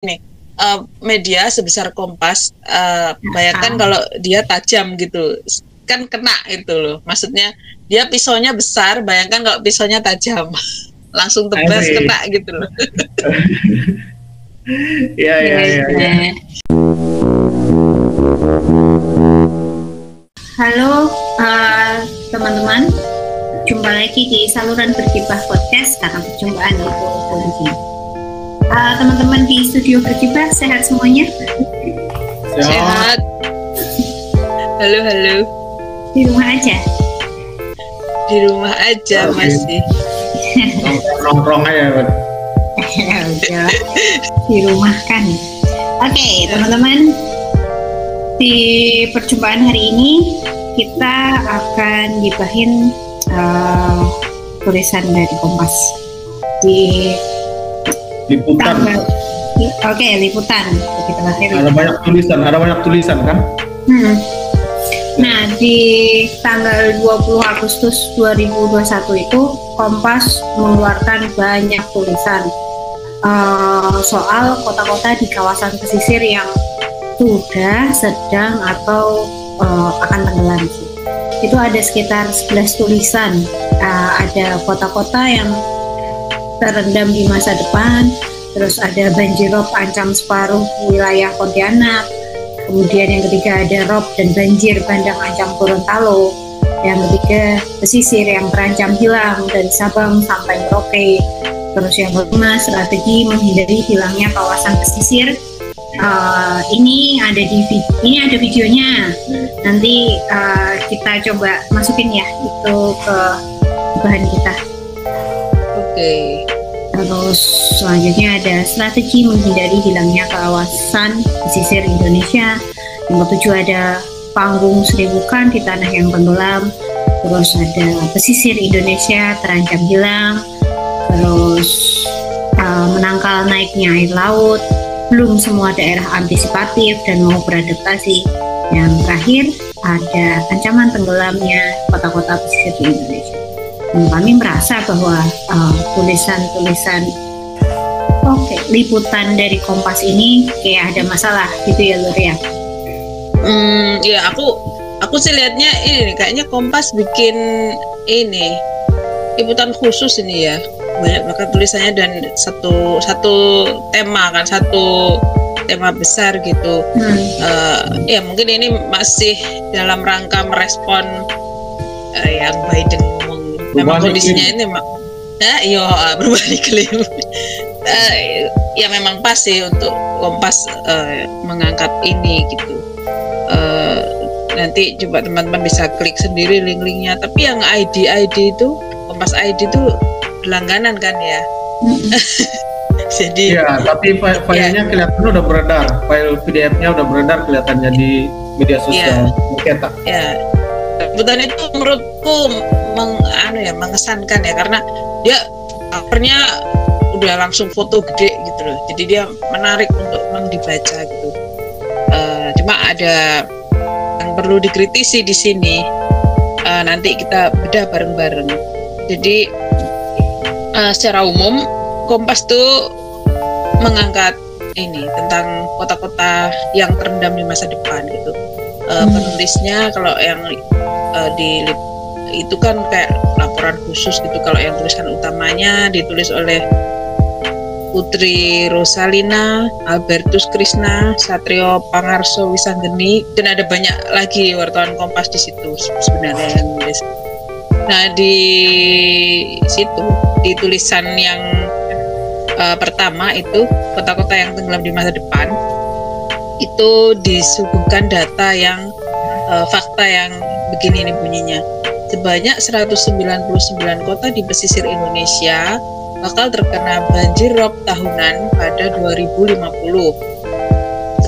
ini media sebesar Kompas, bayangkan kalau dia tajam gitu, kan kena itu loh. Maksudnya dia pisaunya besar, bayangkan kalau pisaunya tajam, langsung tebas kena gitu loh. Iya. Halo teman-teman, jumpa lagi di saluran berkiprah podcast karena perjumpaan itu kunci. Teman-teman di studio berkiprah sehat semuanya? Sehat. Halo. Di rumah aja? Di rumah aja masih. Nongkrong aja. Udah di rumah kan. Oke, teman-teman, di perjumpaan hari ini kita akan gibahin tulisan dari Kompas di liputan. Liputan. Ada banyak tulisan kan? Nah, di tanggal 20 Agustus 2021 itu Kompas mengeluarkan banyak tulisan soal kota-kota di kawasan pesisir yang sudah, sedang, atau akan tenggelam. Itu ada sekitar 11 tulisan. Ada kota-kota yang terendam di masa depan, terus ada banjirop ancam separuh wilayah Pontianak, kemudian yang ketiga ada rob dan banjir bandang ancam Gorontalo, yang ketiga pesisir yang terancam hilang dari Sabang sampai Merauke, terus yang kelima strategi menghindari hilangnya kawasan pesisir. Ini ada videonya, nanti kita coba masukin ya itu ke bahan kita. Oke. Terus selanjutnya ada strategi menghindari hilangnya kawasan pesisir Indonesia. Yang ketujuh ada panggung seribu kan di tanah yang tenggelam. Terus ada pesisir Indonesia terancam hilang. Terus menangkal naiknya air laut. Belum semua daerah antisipatif dan mau beradaptasi. Yang terakhir ada ancaman tenggelamnya kota-kota pesisir di Indonesia. Kami merasa bahwa tulisan-tulisan liputan dari Kompas ini kayak ada masalah gitu ya Lur ya? Ya aku sih lihatnya ini kayaknya Kompas bikin ini liputan khusus ini ya, banyak banget tulisannya dan satu tema kan, satu tema besar gitu. Ya mungkin ini masih dalam rangka merespon yang Biden memang kondisinya ini berbalik iklim. Ya memang pas sih untuk Kompas mengangkat ini gitu. Nanti coba teman-teman bisa klik sendiri link-linknya. Tapi yang ID itu Kompas ID itu berlangganan kan ya. Jadi ya, tapi filenya kelihatan udah beredar, file PDF-nya udah beredar kelihatannya di media sosial. Ya. Liputan itu menurutku mengesankan ya, karena dia covernya udah langsung foto gede gitu loh, jadi dia menarik untuk dibaca gitu. Cuma ada yang perlu dikritisi di sini, nanti kita bedah bareng-bareng. Jadi secara umum Kompas tuh mengangkat ini tentang kota-kota yang terendam di masa depan gitu. Penulisnya kalau yang itu kan kayak laporan khusus gitu. Kalau yang tulisan utamanya ditulis oleh Putri Rosalina, Albertus Krishna, Satrio Pangarso Wisanggeni, dan ada banyak lagi wartawan Kompas di situ sebenarnya yang nulis. Nah di situ di tulisan yang pertama itu kota-kota yang tenggelam di masa depan itu disuguhkan data yang fakta yang begini nih bunyinya. Sebanyak 199 kota di pesisir Indonesia bakal terkena banjir rob tahunan pada 2050.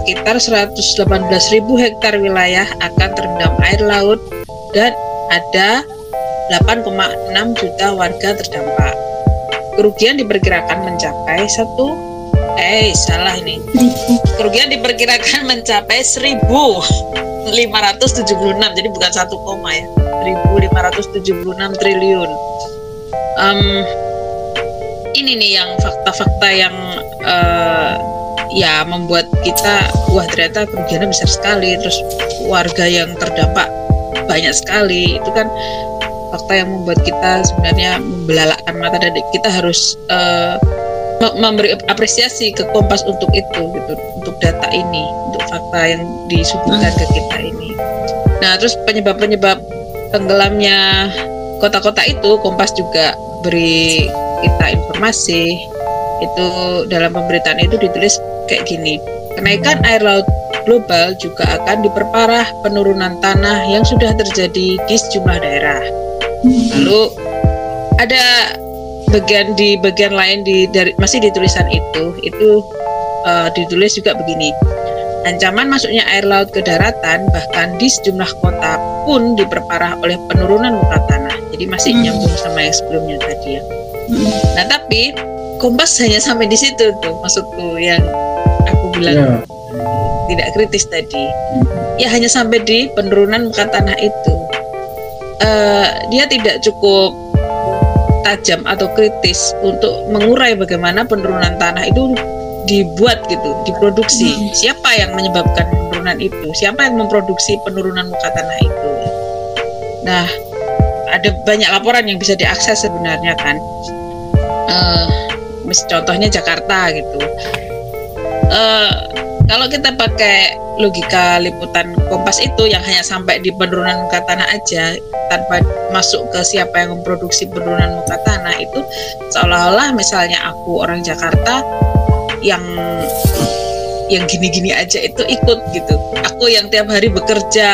Sekitar 118.000 hektar wilayah akan terendam air laut dan ada 8,6 juta warga terdampak. Kerugian diperkirakan mencapai Kerugian diperkirakan mencapai 1.576, jadi bukan 1, ya. 1.576 triliun. Ini nih yang fakta-fakta yang ya membuat kita wah ternyata kerugiannya besar sekali, terus warga yang terdampak banyak sekali. Itu kan fakta yang membuat kita sebenarnya membelalakkan mata, dan kita harus memberi apresiasi ke Kompas untuk itu gitu, untuk data ini, untuk fakta yang disuguhkan ke kita ini. Nah, terus penyebab-penyebab tenggelamnya kota-kota itu Kompas juga beri kita informasi. Itu dalam pemberitaan itu ditulis kayak gini: kenaikan air laut global juga akan diperparah penurunan tanah yang sudah terjadi di sejumlah daerah. Lalu ada bagian lain masih di tulisan itu ditulis juga begini: ancaman masuknya air laut ke daratan bahkan di sejumlah kota pun diperparah oleh penurunan muka tanah. Jadi masih nyambung sama yang sebelumnya tadi ya. Nah, tapi Kompas hanya sampai di situ tuh, maksudku yang aku bilang tidak kritis tadi. Ya hanya sampai di penurunan muka tanah itu. Dia tidak cukup tajam atau kritis untuk mengurai bagaimana penurunan tanah itu dibuat gitu, diproduksi. Siapa yang menyebabkan penurunan itu? Siapa yang memproduksi penurunan muka tanah itu? Nah, ada banyak laporan yang bisa diakses sebenarnya kan. Contohnya Jakarta gitu. Kalau kita pakai logika liputan Kompas itu yang hanya sampai di penurunan muka tanah aja tanpa masuk ke siapa yang memproduksi penurunan muka tanah, itu seolah-olah misalnya aku orang Jakarta yang gini-gini aja itu ikut gitu. Aku yang tiap hari bekerja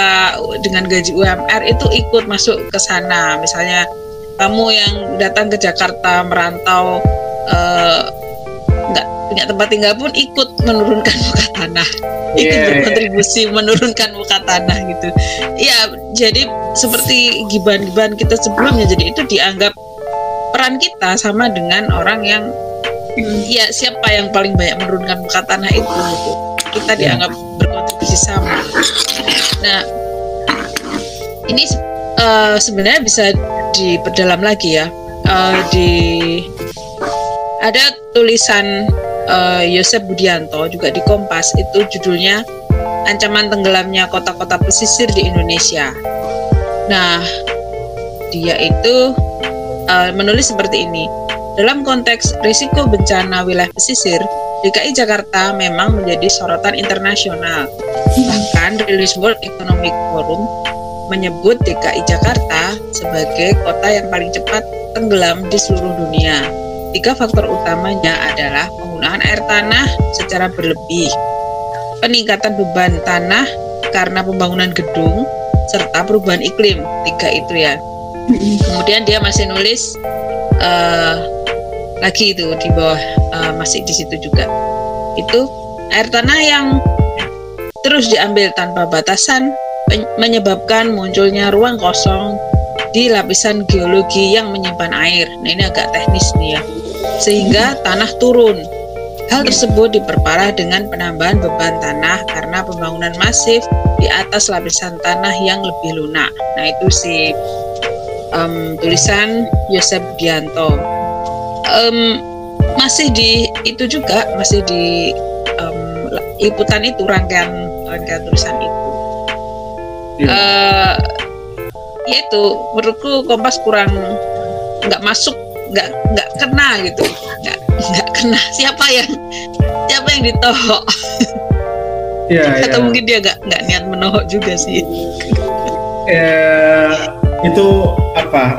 dengan gaji UMR itu ikut masuk ke sana. Misalnya kamu yang datang ke Jakarta merantau nggak punya tempat tinggal pun ikut menurunkan muka tanah, ikut berkontribusi menurunkan muka tanah gitu. Ya, jadi seperti giban-giban kita sebelumnya, jadi itu dianggap peran kita sama dengan orang yang ya siapa yang paling banyak menurunkan muka tanah itu gitu. Kita dianggap berkontribusi sama. Nah, ini sebenarnya bisa diperdalam lagi ya. Ada tulisan Yosep Budianto juga di Kompas, itu judulnya Ancaman Tenggelamnya Kota-Kota Pesisir di Indonesia. Nah, dia itu menulis seperti ini: dalam konteks risiko bencana wilayah pesisir, DKI Jakarta memang menjadi sorotan internasional. Bahkan rilis World Economic Forum menyebut DKI Jakarta sebagai kota yang paling cepat tenggelam di seluruh dunia. 3 faktor utamanya adalah penggunaan air tanah secara berlebih, peningkatan beban tanah karena pembangunan gedung, serta perubahan iklim. 3 itu ya. Kemudian dia masih nulis lagi itu di bawah, masih di situ juga. Itu air tanah yang terus diambil tanpa batasan menyebabkan munculnya ruang kosong di lapisan geologi yang menyimpan air. Nah, ini agak teknis nih ya. Sehingga tanah turun. Hal tersebut diperparah dengan penambahan beban tanah karena pembangunan masif di atas lapisan tanah yang lebih lunak. Nah, itu si tulisan Yosep Budianto. Masih di itu juga, masih di liputan itu, rangkaian tulisan itu. Yaitu menurutku Kompas kurang nggak masuk, nggak kena gitu, nggak kena. Siapa yang ditohok? Atau mungkin dia nggak niat menohok juga sih. Itu apa?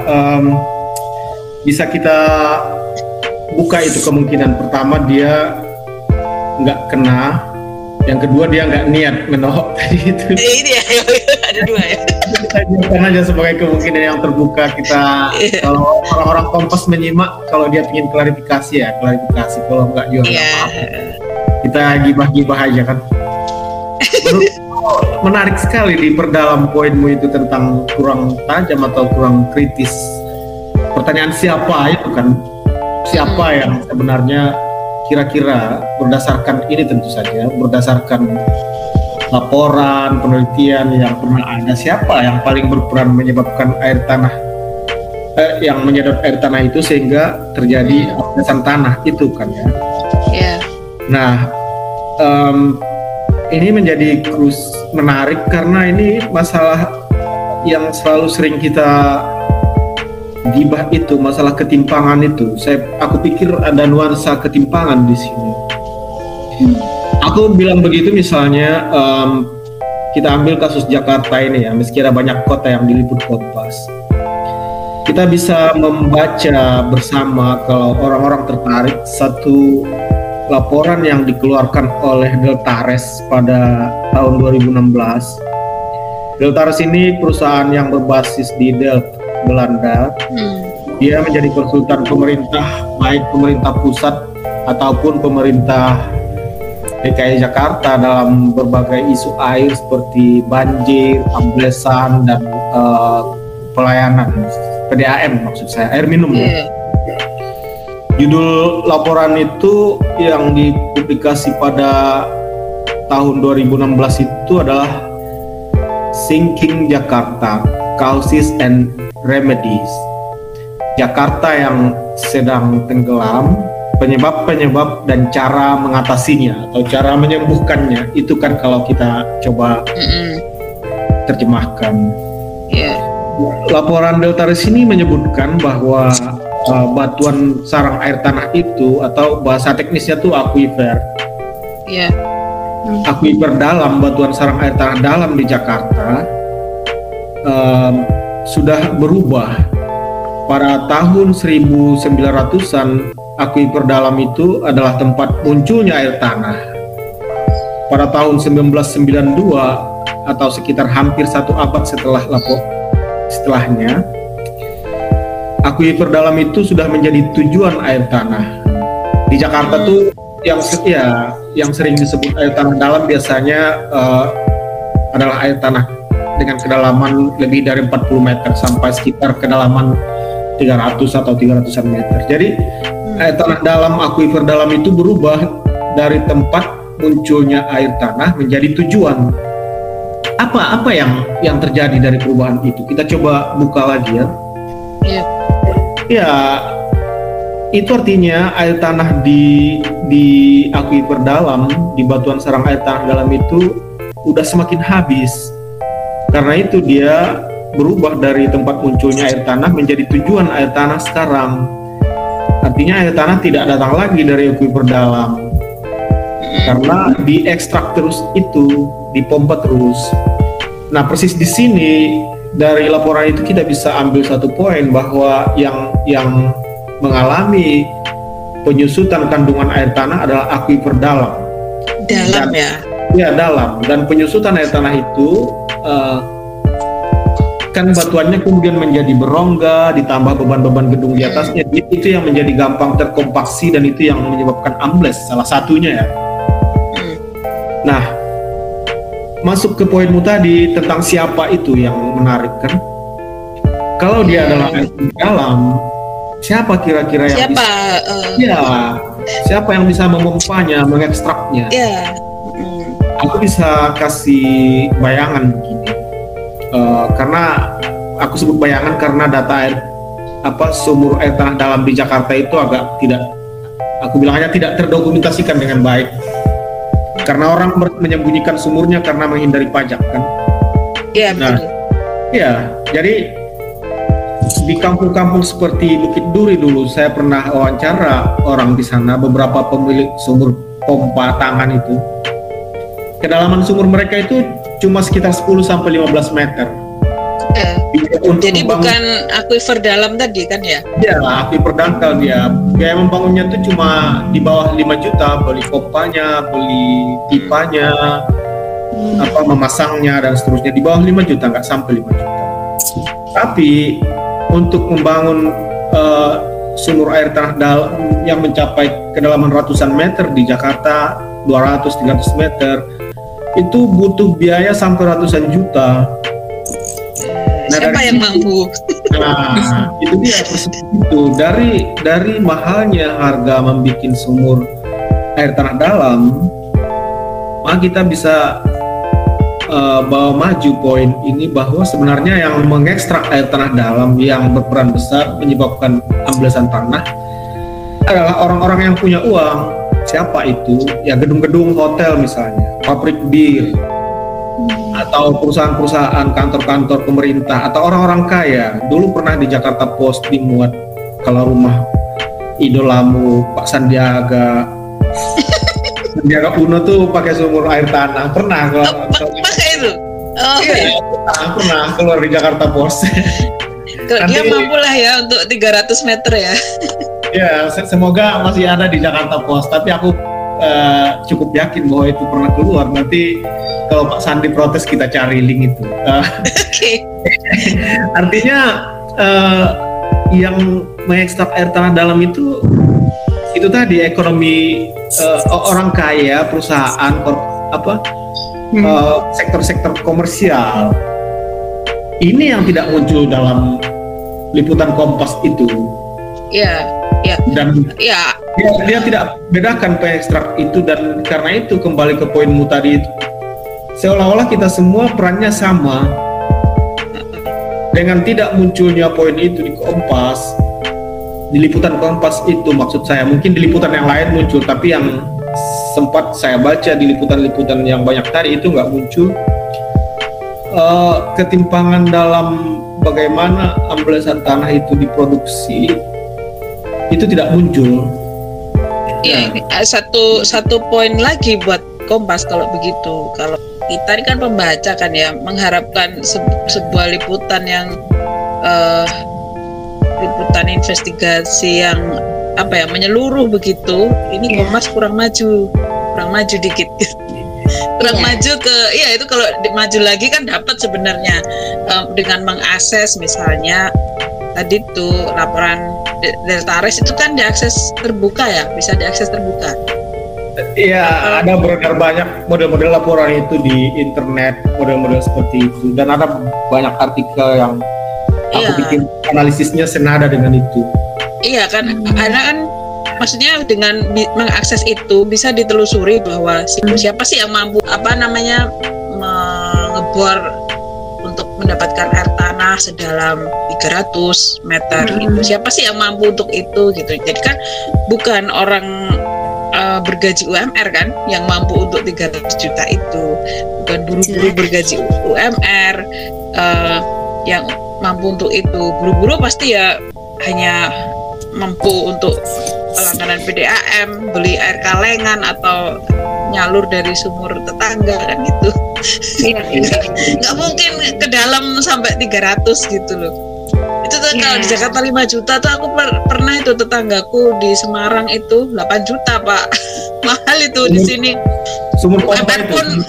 Bisa kita buka itu kemungkinan. Pertama, dia nggak kena. Yang kedua, dia nggak niat menohok tadi itu. Ini ya, ada 2 ya. Kita aja sebagai kemungkinan yang terbuka. Kita kalau orang-orang Kompas menyimak, kalau dia ingin klarifikasi. Kalau nggak juga nggak apa-apa. Kita gibah-gibah aja kan. Menarik sekali di perdalam poinmu itu tentang kurang tajam atau kurang kritis. Pertanyaan siapa itu kan? Siapa yang sebenarnya kira-kira berdasarkan ini, tentu saja berdasarkan laporan, penelitian yang pernah ada, siapa yang paling berperan menyebabkan air tanah yang menyedot air tanah itu sehingga terjadi lapisan tanah itu kan ya. Yeah. Nah, ini menjadi menarik karena ini masalah yang selalu sering kita gibah itu, masalah ketimpangan itu. Aku pikir ada nuansa ketimpangan di sini. Aku bilang begitu misalnya, kita ambil kasus Jakarta ini ya, meski ada banyak kota yang diliput Kompas. Kita bisa membaca bersama kalau orang-orang tertarik satu laporan yang dikeluarkan oleh Deltares pada tahun 2016. Deltares ini perusahaan yang berbasis di Delft, Belanda. Dia menjadi konsultan pemerintah, baik pemerintah pusat ataupun pemerintah DKI Jakarta dalam berbagai isu air seperti banjir, amblesan, dan pelayanan PDAM, maksud saya, air minum ya. Judul laporan itu yang dipublikasi pada tahun 2016 itu adalah Sinking Jakarta, Causes and Remedies. Jakarta yang sedang tenggelam, penyebab-penyebab dan cara mengatasinya atau cara menyembuhkannya. Itu kan kalau kita coba terjemahkan. Laporan Deltares ini menyebutkan bahwa batuan sarang air tanah itu, atau bahasa teknisnya tuh aquifer. Aquifer dalam, batuan sarang air tanah dalam di Jakarta sudah berubah. Pada tahun 1900-an, aquifer dalam itu adalah tempat munculnya air tanah. Pada tahun 1992 atau sekitar hampir satu abad setelahnya, aquifer dalam itu sudah menjadi tujuan air tanah. Di Jakarta tuh yang sering disebut air tanah dalam biasanya adalah air tanah dengan kedalaman lebih dari 40 meter sampai sekitar kedalaman 300 atau 300-an meter. Jadi air tanah dalam, aquifer dalam itu berubah dari tempat munculnya air tanah menjadi tujuan. Apa yang terjadi dari perubahan itu? Kita coba buka lagi ya. Ya, itu artinya air tanah di aquifer dalam, di batuan sarang air tanah dalam itu udah semakin habis. Karena itu dia berubah dari tempat munculnya air tanah menjadi tujuan air tanah sekarang. Artinya air tanah tidak datang lagi dari aquifer dalam, karena diekstrak terus itu, dipompa terus. Nah, persis di sini dari laporan itu kita bisa ambil satu poin bahwa yang mengalami penyusutan kandungan air tanah adalah aquifer dalam. Dalam ya, dalam. Dan penyusutan air tanah itu kan batuannya kemudian menjadi berongga, ditambah beban-beban gedung di atasnya. Itu yang menjadi gampang terkompaksi dan itu yang menyebabkan ambles, salah satunya ya. Nah, masuk ke poinmu tadi tentang siapa itu yang menarik kan? Kalau dia adalah air dalam, siapa kira-kira yang siapa yang bisa memompanya, mengekstraknya? Aku bisa kasih bayangan begini, karena aku sebut bayangan karena data sumur air tanah dalam di Jakarta itu agak tidak, aku bilangnya tidak terdokumentasikan dengan baik. Karena orang menyembunyikan sumurnya karena menghindari pajak kan? Iya, betul. Iya, jadi di kampung-kampung seperti Bukit Duri dulu saya pernah wawancara orang di sana, beberapa pemilik sumur pompa tangan itu. Kedalaman sumur mereka itu cuma sekitar 10-15 meter. Jadi bukan aquifer dalam tadi kan ya? Iya, aquifer dangkal dia. Biaya membangunnya itu cuma di bawah 5 juta, beli pompanya, beli pipanya, memasangnya dan seterusnya, di bawah 5 juta, nggak sampai 5 juta. Tapi untuk membangun sumur air tanah dalam yang mencapai kedalaman ratusan meter di Jakarta, 200-300 meter, itu butuh biaya sampai ratusan juta. Siapa yang mampu? Nah, itu dia itu dari mahalnya harga membuat sumur air tanah dalam, maka kita bisa bawa maju poin ini bahwa sebenarnya yang mengekstrak air tanah dalam yang berperan besar menyebabkan amblesan tanah adalah orang-orang yang punya uang. siapa itu? Ya gedung-gedung hotel misalnya, pabrik bir, atau perusahaan-perusahaan, kantor-kantor pemerintah, atau orang-orang kaya. Dulu pernah di Jakarta Post dimuat kalau rumah idolamu Pak Sandiaga Uno tuh pakai sumur air tanah. Pernah pakai itu? Oh iya, pernah keluar di Jakarta Post. Dia mampu lah ya untuk 300 meter ya. Ya, semoga masih ada di Jakarta Post. Tapi aku cukup yakin bahwa itu pernah keluar. Nanti kalau Pak Sandi protes kita cari link itu. Oke. Artinya yang mengekstrak air tanah dalam itu tadi ekonomi orang kaya, perusahaan, sektor-sektor komersial. Ini yang tidak muncul dalam liputan Kompas itu. Iya. Dan dia tidak bedakan pengekstrak itu, dan karena itu kembali ke poinmu tadi itu, seolah-olah kita semua perannya sama. Dengan tidak munculnya poin itu di Kompas, di liputan Kompas itu maksud saya, mungkin di liputan yang lain muncul, tapi yang sempat saya baca di liputan-liputan yang banyak tadi itu nggak muncul. Ketimpangan dalam bagaimana amblesan tanah itu diproduksi itu tidak muncul. Iya, satu poin lagi buat Kompas kalau begitu. Kalau kita ini kan pembaca kan ya, mengharapkan sebuah liputan yang liputan investigasi yang menyeluruh begitu. Ini Kompas kurang maju dikit. Maju ke, ya itu kalau maju lagi kan dapat sebenarnya dengan mengakses misalnya tadi tuh laporan Deltares itu kan diakses terbuka ya, bisa diakses terbuka. Iya, ada beredar banyak model-model laporan itu di internet, model-model seperti itu, dan ada banyak artikel yang aku bikin analisisnya senada dengan itu. Iya kan, karena kan maksudnya dengan mengakses itu bisa ditelusuri bahwa siapa sih yang mampu mengebor untuk mendapatkan air tanah sedalam 300 meter itu. Siapa sih yang mampu untuk itu gitu. Jadi kan bukan orang bergaji UMR kan yang mampu untuk 300 juta itu, bukan buru-buru bergaji UMR yang mampu untuk itu. Buru-buru pasti ya hanya mampu untuk langganan PDAM, beli air kalengan atau nyalur dari sumur tetangga kan gitu. Nggak mungkin ke dalam sampai 300 gitu loh. Itu tuh kalau di Jakarta 5 juta tuh aku pernah itu, tetanggaku di Semarang itu 8 juta Pak. Mahal itu di sini. Sumur UMR pun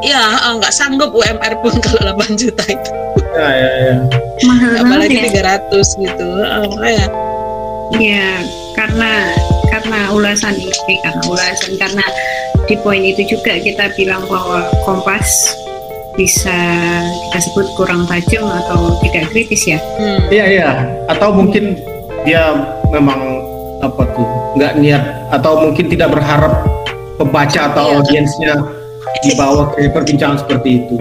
nggak sanggup UMR pun kalau 8 juta itu. Ya. Mahal apalagi ya? 300 gitu. Makanya. Ya, karena ulasan karena di poin itu juga kita bilang bahwa Kompas bisa kita sebut kurang tajam atau tidak kritis ya. Iya. Atau mungkin dia memang nggak niat, atau mungkin tidak berharap pembaca atau audiensnya dibawa ke perbincangan seperti itu.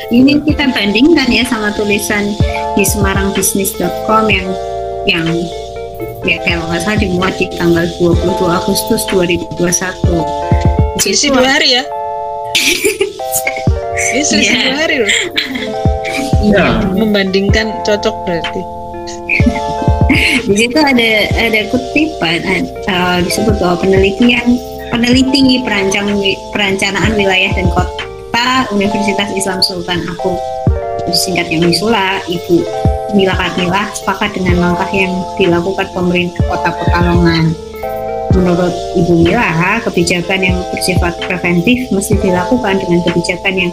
Ini kita bandingkan ya sama tulisan di semarangbusiness.com yang kalau nggak salah dimuat di tanggal 22 Agustus 2021. Selisih 2 hari ya? Ini selisih 2 hari loh. Membandingkan cocok berarti. Di situ ada kutipan disebut bahwa peneliti perencanaan wilayah dan kota Universitas Islam Sultan Agung, disingkatnya Misula, Ibu Mila Karmila, sepakat dengan langkah yang dilakukan pemerintah Kota Pekalongan. Menurut Ibu Mila, kebijakan yang bersifat preventif mesti dilakukan dengan kebijakan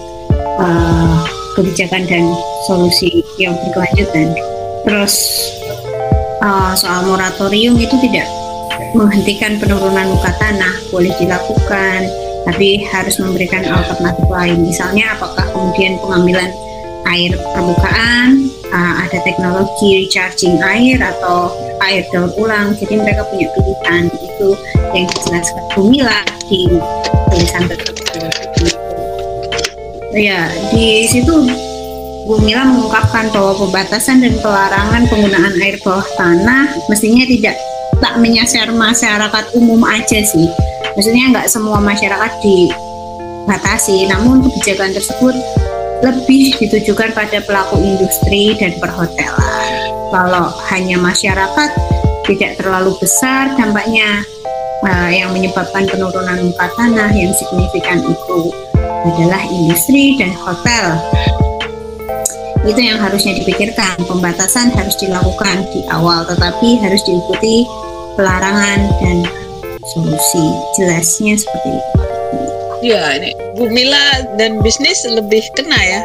dan solusi yang berkelanjutan. Terus soal moratorium itu tidak menghentikan penurunan muka tanah, boleh dilakukan, tapi harus memberikan alternatif lain. Misalnya apakah kemudian pengambilan air permukaan, ada teknologi recharging air atau air daur ulang. Jadi mereka punya pilihan, itu yang dijelaskan Bu Mila di tulisan tersebut. Ya, di situ Bu Mila mengungkapkan bahwa pembatasan dan pelarangan penggunaan air bawah tanah mestinya tidak tak menyasar masyarakat umum aja sih. Maksudnya nggak semua masyarakat dibatasi, namun kebijakan tersebut lebih ditujukan pada pelaku industri dan perhotelan. Kalau hanya masyarakat, tidak terlalu besar dampaknya. Yang menyebabkan penurunan muka tanah yang signifikan itu adalah industri dan hotel. Itu yang harusnya dipikirkan. Pembatasan harus dilakukan di awal, tetapi harus diikuti pelarangan dan solusi. Jelasnya seperti itu. Ya, ini Bu Mila dan bisnis lebih kena ya.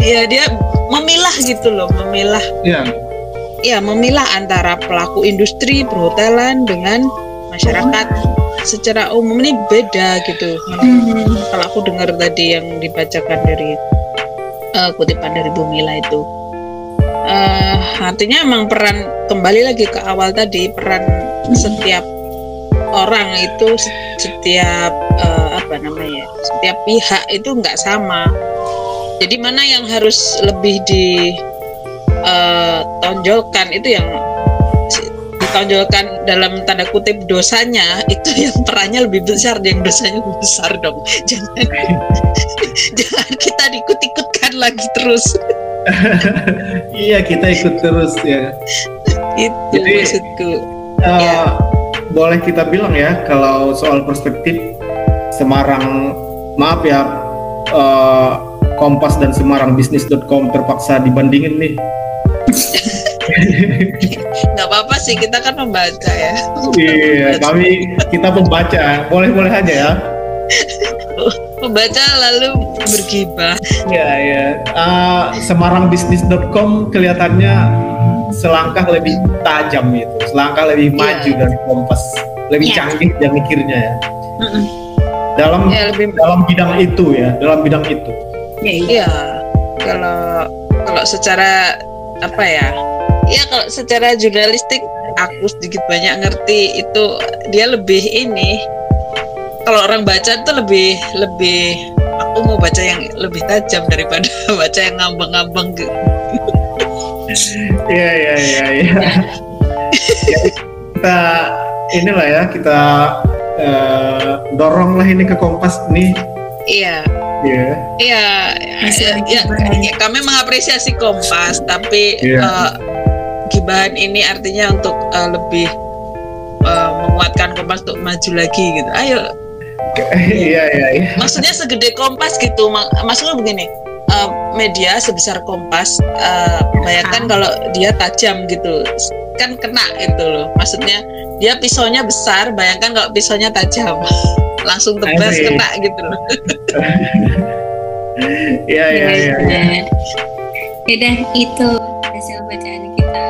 Ya, dia memilah gitu loh, memilah. Iya. Ya, memilah antara pelaku industri perhotelan dengan masyarakat secara umum ini beda gitu. Kalau aku dengar tadi yang dibacakan dari kutipan dari Bu Mila itu, artinya emang peran, kembali lagi ke awal tadi, peran setiap orang itu, setiap setiap pihak itu nggak sama. Jadi mana yang harus lebih ditonjolkan, itu yang ditonjolkan dalam tanda kutip dosanya, itu yang perannya lebih besar, yang dosanya lebih besar dong. Jangan kita diikut-ikutkan lagi terus. Iya, kita ikut terus ya. Itu jadi, maksudku. Boleh kita bilang ya, kalau soal perspektif Semarang, maaf ya, Kompas dan semarangbusiness.com terpaksa dibandingin nih. Nggak apa-apa sih, kita kan membaca ya. Iya, kita pembaca, boleh-boleh aja ya. Membaca lalu bergibah. Ya. Semarangbusiness.com kelihatannya selangkah lebih tajam itu, selangkah lebih maju dari Kompas, lebih canggih dia mikirnya ya. Dalam bidang itu ya, dalam bidang itu. Iya, kalau secara apa ya? Ya kalau secara jurnalistik aku sedikit banyak ngerti itu, dia lebih ini. Kalau orang baca tuh lebih aku mau baca yang lebih tajam daripada baca yang ngambang-ngambang gitu. Iya. Kita inilah ya, kita dorong lah ini ke Kompas nih. Iya. Kami mengapresiasi Kompas, tapi gibahan ini artinya untuk lebih menguatkan Kompas untuk maju lagi gitu. Ayo. Iya. Maksudnya segede Kompas gitu. Maksudnya begini, media sebesar Kompas, bayangkan kalau dia tajam gitu, kan kena itu loh. Maksudnya dia pisaunya besar, bayangkan kalau pisaunya tajam. Langsung tebas, kena gitu loh. Iya. Udah itu hasil bacaan kita.